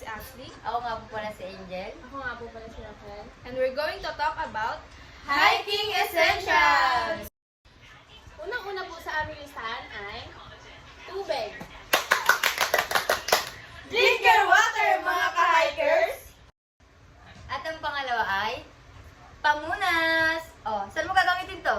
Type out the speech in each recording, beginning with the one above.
si Ashley. Ako nga po pala si Angel. Ako nga po pala si Raquel. And we're going to talk about Hiking Essentials! Unang-una po sa aming listahan ay tubig. Drink your water, mga ka-hikers! At ang pangalawa ay pamunas. Oh, saan mo gagamitin to?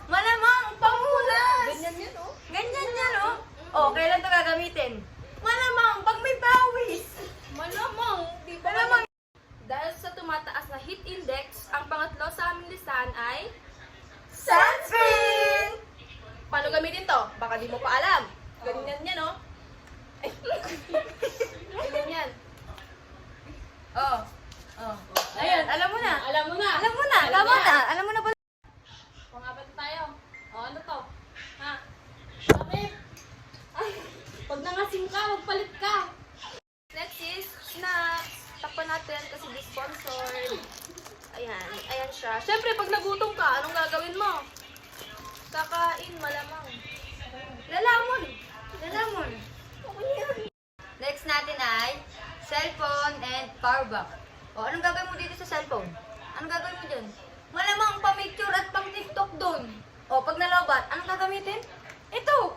Malamang pamunas! ganyan yan, oh. Ganyan yan, oh. Oh, kailan to gagamitin? Malamang pag may pawis. Malamang, di ba? Malamang. Dahil sa tumataas na heat index, ang pangatlo sa aming listahan ay Sunscreen! paano gamitin to? Baka di mo pa alam. Ganyan yan, oh. Ganyan yan. Oh. Oh. Ayan, alam mo na. Alam mo na. Alam mo na, tama na. Alam mo na pala. Pang-apat tayo. O, ano to? Ha? Bakit? Ay, pag nangasing ka, magpalit ka. Next is snacks. Takpan natin kasi di-sponsored. Ayan, ayan siya. Siyempre, pag nagutom ka, anong gagawin mo? Kakain, malamang. Lalamon. Lalamon. Next natin ay cellphone and power bank. O, anong gagawin mo dito sa cellphone? Anong gagawin mo dyan? Malamang pamicture at pang TikTok doon. O, pag nalobat, anong gagamitin? Ito,